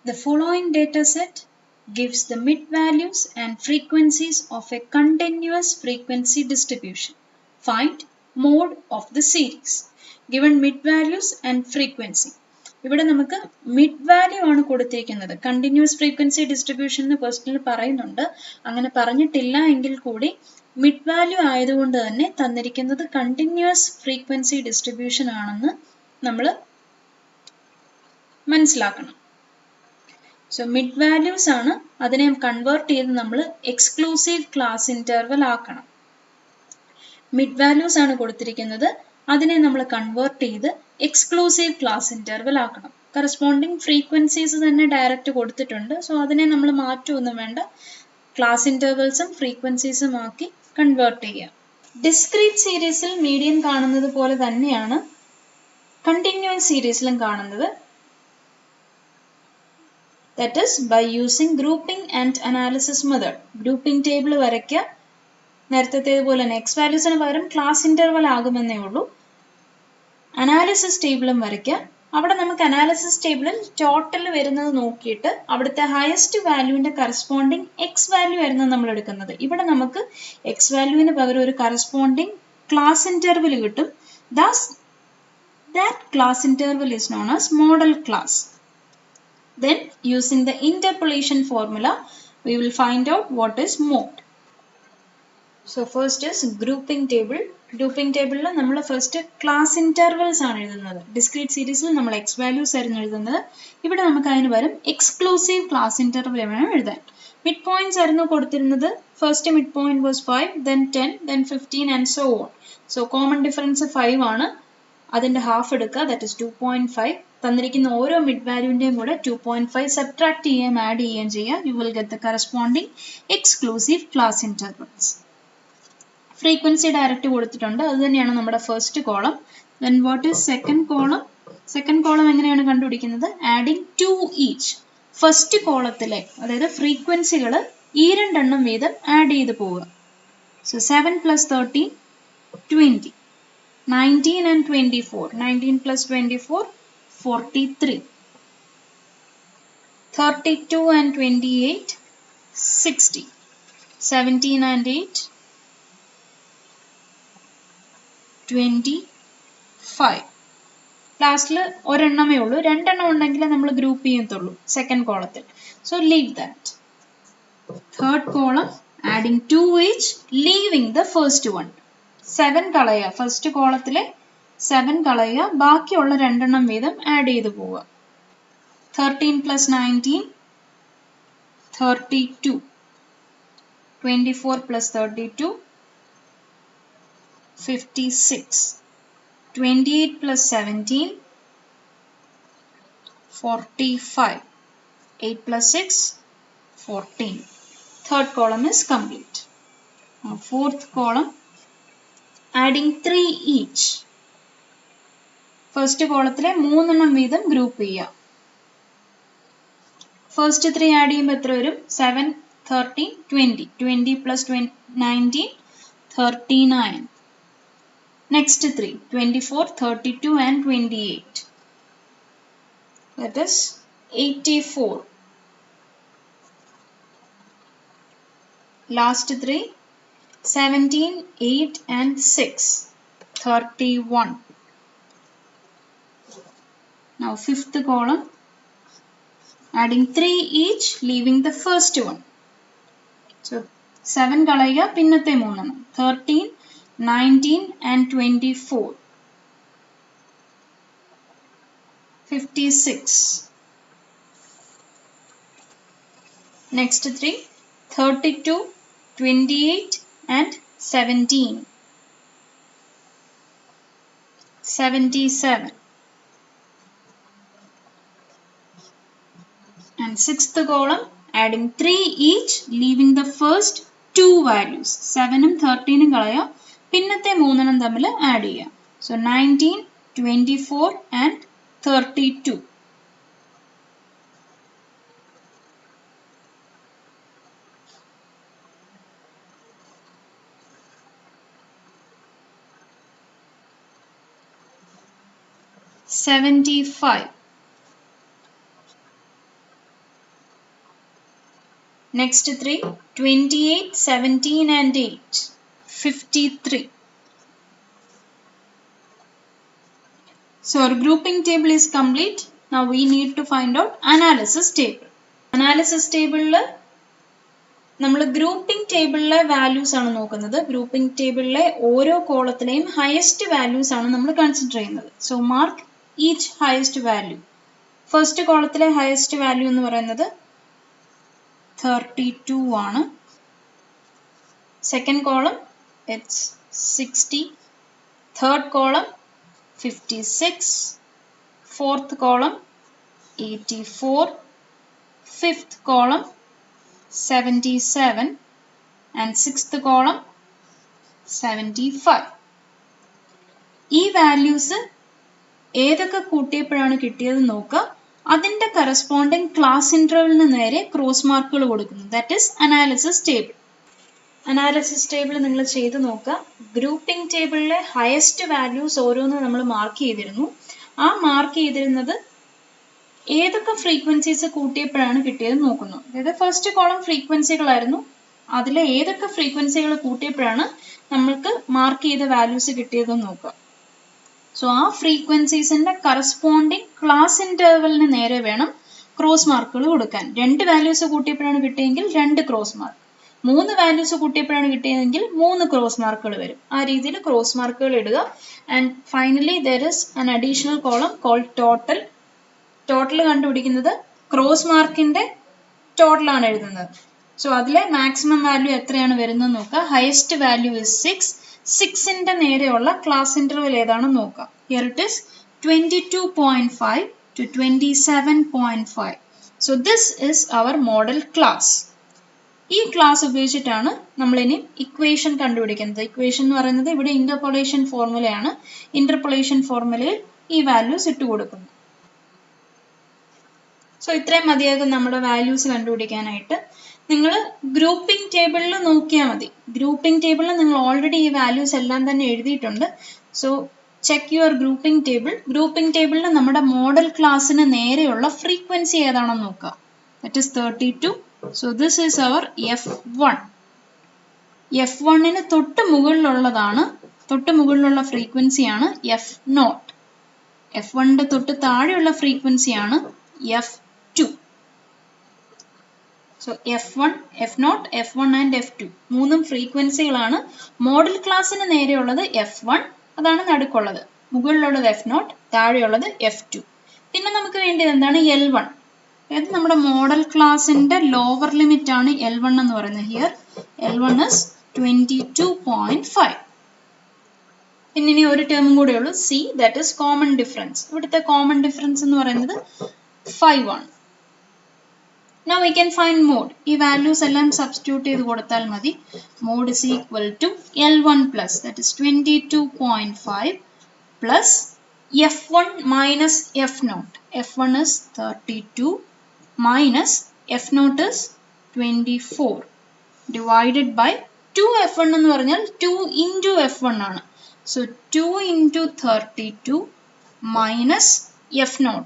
The following data set gives the mid-values and frequencies of a continuous frequency distribution. Find mode of the series. Given mid-values and frequency. ഇവിടെ നമുക്ക് mid value ആണ് കൊടുത്തിരിക്കുന്നത്. Continuous frequency distribution എന്ന് ക്വസ്റ്റ്യനിൽ പറയുന്നുണ്ട്. അങ്ങനെ പറഞ്ഞിട്ടില്ല എങ്കിൽ കൂടി മിഡ് വാല്യൂ ആയതുകൊണ്ട് തന്നെ തന്നിരിക്കുന്നത് കണ്ടിന്യൂസ് ഫ്രീക്വൻസി ഡിസ്ട്രിബ്യൂഷൻ ആണെന്ന് നമ്മൾ മനസ്സിലാക്കണം. സോ മിഡ് വാല്യൂസ് ആണ്, അതിനെ കൺവേർട്ട് ചെയ്ത് നമ്മൾ എക്സ്ക്ലൂസീവ് ക്ലാസ് ഇന്റർവൽ ആക്കണം. മിഡ് വാല്യൂസ് ആണ് കൊടുത്തിരിക്കുന്നത്, അതിനെ നമ്മൾ കൺവേർട്ട് ചെയ്ത് എക്സ്ക്ലൂസീവ് ക്ലാസ് ഇന്റർവൽ ആക്കണം. കറസ്പോണ്ടിങ് ഫ്രീക്വൻസീസ് തന്നെ ഡയറക്റ്റ് കൊടുത്തിട്ടുണ്ട്. സോ അതിനെ നമ്മൾ മാറ്റമൊന്നും വേണ്ട, ക്ലാസ് ഇന്റർവൽസും ഫ്രീക്വൻസീസും ആക്കി കൺവേർട്ട് ചെയ്യാം. ഡിസ്ക്രീറ്റ് സീരീസിൽ മീഡിയൻ കാണുന്നത് പോലെ തന്നെയാണ് കണ്ടിന്യൂസ് സീരീസിലും കാണുന്നത്. That is by using grouping and analysis method. Grouping table വരയ്ക്കുക. നേരത്തേതുപോലെ തന്നെ എക്സ് വാല്യൂസിന് പകരം ക്ലാസ് ഇന്റർവൽ ആകുമെന്നേ ഉള്ളൂ. അനാലിസിസ് ടേബിളും വരയ്ക്കുക. അവിടെ നമുക്ക് അനാലിസിസ് ടേബിളിൽ ടോട്ടൽ വരുന്നത് നോക്കിയിട്ട് അവിടുത്തെ ഹയസ്റ്റ് വാല്യൂവിന്റെ കറസ്പോണ്ടിങ് എക്സ് വാല്യൂ ആയിരുന്നു നമ്മൾ എടുക്കുന്നത്. ഇവിടെ നമുക്ക് എക്സ് വാല്യൂവിന് പകരം ഒരു കറസ്പോണ്ടിങ് ക്ലാസ് ഇന്റർവൽ കിട്ടും. Thus, that class interval is known as model class. Then, using the interpolation formula, we will find out what is mode. So, first is grouping table. Grouping table la nammal first class intervals aanu ezhunnathu. Discrete series il nammal x values aayirunnu ezhunnathu. Ivide namukku adinu varum exclusive class interval venam ezhuthan. Midpoints aayirunnu koduthirunnathu. First midpoint was 5, then 10, then 15 and so on. So, common difference 5 aanu. അതിന്റെ half എടുക്കുക, that is 2.5. തന്നിരിക്കുന്ന ഓരോ mid വാല്യൂവിന്റെയും കൂടെ 2.5 subtract ചെയ്യുകയും add ചെയ്യുകയും ചെയ്യുക. You will get the corresponding exclusive class intervals. Frequency direct കൊടുത്തിട്ടുണ്ട്, അത് തന്നെയാണ് നമ്മുടെ first column. Then what is second column? Second column എങ്ങനെയാണ് കണ്ടുപിടിക്കുന്നത്? Adding 2 each. ഫസ്റ്റ് കോളത്തിലെ അതായത് ഫ്രീക്വൻസികൾ ഈ രണ്ടെണ്ണം വീതം ആഡ് ചെയ്ത് പോവുക. So 7 + 13 20. 19 and 24. 19 plus 24, 43. 32 and 28, 60. 17 and 8, 25. ലാസ്റ്റിൽ ഒരെണ്ണമേ ഉള്ളൂ, രണ്ടെണ്ണം ഉണ്ടെങ്കിൽ നമ്മൾ ഗ്രൂപ്പ് ചെയ്യത്തുള്ളൂ സെക്കൻഡ് കോളത്തിൽ. So leave that. Third column adding 2 each, leaving the first one. 7 കളയുക, ഫസ്റ്റ് കോളത്തിലെ 7 കളയുക, ബാക്കിയുള്ള രണ്ടെണ്ണം വീതം ആഡ് ചെയ്ത് പോവുക. 13 + 19, 32. 24 + 32, 56. 28 + 17, 45. 8 + 6, 14. Third column is complete. Now fourth column, adding 3 each. First കോളത്തിലെ 3 എണ്ണം വീതം ഗ്രൂപ്പ് ചെയ്യുക. ഫസ്റ്റ് 3 ആഡ് ചെയ്യുമ്പോൾ എത്ര വരും? 7, 13, 20. 20 + 19, 39. Next 3, 24, 32 and 28. That is 84. Last 3, 17, 8 and 6, 31. Now fifth column, adding 3 each, leaving the first one. So 7 കളയുക, പിന്നത്തെ 3 എണ്ണം. 13, 19 and 24. 56. Next 3, 32, 28 and 17. 77. And sixth column, adding 3 each, leaving the first 2 values. 7 ഉം 13 ഉം കളയുക, പിന്നത്തെ 3 എണ്ണം തമ്മിൽ ആഡ് ചെയ്യുക. So 19, 24 and 32. $75. Next 3, 28, 17 and 8, 53. So our grouping table is complete. Now we need to find out analysis table. Analysis table നമ്മൾ grouping ടേബിളിലെ values ആണ് നോക്കുന്നത്. ഗ്രൂപ്പിംഗ് ടേബിളിലെ ഓരോ കോളത്തിലെയും ഹയസ്റ്റ് വാല്യൂസ് ആണ് നമ്മൾ കൺസിഡർ ചെയ്യുന്നത്. So mark each highest value. First കോളത്തിലെ highest value എന്ന് പറയുന്നത് 32 ആണ്. Second column it's 60. Third column 56. Fourth column 84. Fifth column 77 and sixth column 75. ഈ വാല്യൂസ് ഏതൊക്കെ കൂട്ടിയപ്പോഴാണ് കിട്ടിയത് നോക്കുക. അതിന്റെ കറസ്പോണ്ടിങ് ക്ലാസ് ഇന്റർവെലിന് നേരെ ക്രോസ് മാർക്കുകൾ കൊടുക്കുന്നു. That is analysis table. Analysis table നിങ്ങൾ ചെയ്ത് നോക്കുക. ഗ്രൂപ്പിംഗ് ടേബിളിലെ ഹയസ്റ്റ് വാല്യൂസ് ഓരോന്ന് നമ്മൾ മാർക്ക് ചെയ്തിരുന്നു. ആ മാർക്ക് ചെയ്തിരുന്നത് ഏതൊക്കെ ഫ്രീക്വൻസീസ് കൂട്ടിയപ്പോഴാണ് കിട്ടിയത് നോക്കുന്നു. അതായത് ഫസ്റ്റ് കോളം ഫ്രീക്വൻസികളായിരുന്നു. അതിലെ ഏതൊക്കെ ഫ്രീക്വൻസികൾ കൂട്ടിയപ്പോഴാണ് നമ്മൾക്ക് മാർക്ക് ചെയ്ത വാല്യൂസ് കിട്ടിയതെന്ന് നോക്കുക. സോ ആ ഫ്രീക്വൻസീസിന്റെ കറസ്പോണ്ടിങ് ക്ലാസ് ഇന്റർവെലിന് നേരെ വേണം ക്രോസ് മാർക്കുകൾ കൊടുക്കാൻ. 2 വാല്യൂസ് കൂട്ടിയപ്പോഴാണ് കിട്ടിയെങ്കിൽ 2 ക്രോസ് മാർക്ക്. 3 വാല്യൂസ് കൂട്ടിയപ്പോഴാണ് കിട്ടിയതെങ്കിൽ 3 ക്രോസ് മാർക്കുകൾ വരും. ആ രീതിയിൽ ക്രോസ് മാർക്കുകൾ ഇടുക. And finally there is an additional column called total. Total കണ്ടുപിടിക്കുന്നത് ക്രോസ് മാർക്കിന്റെ ടോട്ടലാണ് എഴുതുന്നത്. സോ അതിലെ മാക്സിമം വാല്യൂ എത്രയാണ് വരുന്നത് നോക്കുക. Highest value is 6. 6ന്റെ നേരെയുള്ള ക്ലാസ് ഇന്റർവൽ ഏതാണെന്ന് നോക്കുക. Here it is 22.5 to 27.5. So this is our modal class. ഈ ക്ലാസ് ഉപയോഗിച്ചിട്ടാണ് നമ്മൾ ഇനി ഇക്വേഷൻ കണ്ടുപിടിക്കുന്നത്. ഇക്വേഷൻ എന്ന് പറയുന്നത് ഇവിടെ ഇന്റർപോളേഷൻ ഫോർമുലയാണ്. ഇന്റർപോളേഷൻ ഫോർമുലയിൽ ഈ വാല്യൂസ് ഇട്ട് കൊടുക്കുന്നു. സോ ഇത്രയും മതിയാകും നമ്മുടെ വാല്യൂസ് കണ്ടുപിടിക്കാനായിട്ട്. നിങ്ങൾ ഗ്രൂപ്പിംഗ് ടേബിളിൽ നോക്കിയാൽ മതി. ഗ്രൂപ്പിംഗ് ടേബിളിൽ നിങ്ങൾ ഓൾറെഡി ഈ വാല്യൂസ് എല്ലാം തന്നെ എഴുതിയിട്ടുണ്ട്. So check your grouping table. Grouping ടേബിളിൽ നമ്മുടെ മോഡൽ ക്ലാസ്സിന് നേരെയുള്ള ഫ്രീക്വൻസി ഏതാണെന്ന് നോക്കുക. That is 32. So this is our F1. F1ന് തൊട്ട് മുകളിലുള്ളതാണ്, തൊട്ട് മുകളിലുള്ള ഫ്രീക്വൻസിയാണ് F0. F1ന്റെ തൊട്ട് താഴെയുള്ള ഫ്രീക്വൻസിയാണ് F2. So F1, F0, F1 and F2 മൂന്നും ഫ്രീക്വൻസികളാണ്. മോഡൽ ക്ലാസ്സിന് നേരെയുള്ളത് F1, അതാണ് നടുക്കുള്ളത്. മുകളിലുള്ളത് F0, താഴെയുള്ളത് F2. പിന്നെ നമുക്ക് വേണ്ടത് എന്താണ്? L1. അതായത് നമ്മുടെ മോഡൽ ക്ലാസ്സിന്റെ ലോവർ ലിമിറ്റ് ആണ് L1 എന്ന് പറയുന്നത്. Here L1 is 22.5. പിന്നെ ഇനി ഒരു ടേമും കൂടെ ഉള്ളൂ, C, that is common difference. ഇവിടുത്തെ common difference എന്ന് പറയുന്നത് 5 ആണ്. Now we can find mode. ഈ values എല്ലാം substitute ചെയ്ത് കൊടുത്താൽ മതി. Mode is equal to L1 plus, that is 22.5 plus F1 minus F0. F1 is 32 minus F0 is 24 divided by 2. F1 എന്ന് പറഞ്ഞാൽ 2 into F1 ആണ്. So 2 into 32 minus F0,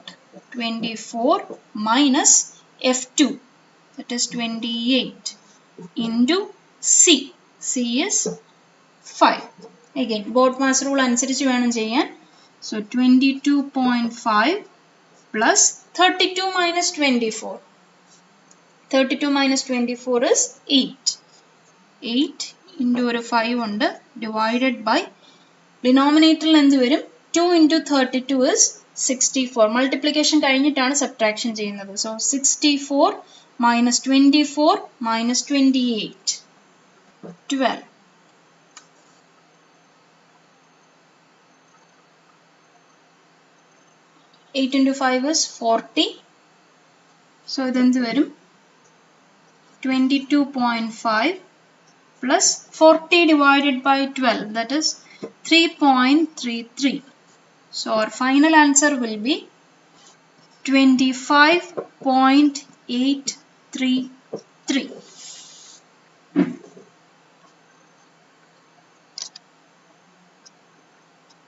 24 minus F2, that is 28 into C. C is 5. Again, Bode-Mass rule അനുസരിച്ച് വേണം ചെയ്യാൻ. So 22.5 plus 32 minus 24. 32 minus 24 is 8. 8 into ഒരു 5 ഉണ്ട്, divided by denominator എന്ത് വരും? 2 into 32 is 64. Multiplication കഴിഞ്ഞിട്ടാണ് subtraction ചെയ്യുന്നത്. So 64 minus 24 minus 28. 12. 8 into 5 is 40. So ഇതെന്ത് വരും? 22.5 plus 40 divided by 12, that is 3.33. So our final answer will be 25.833.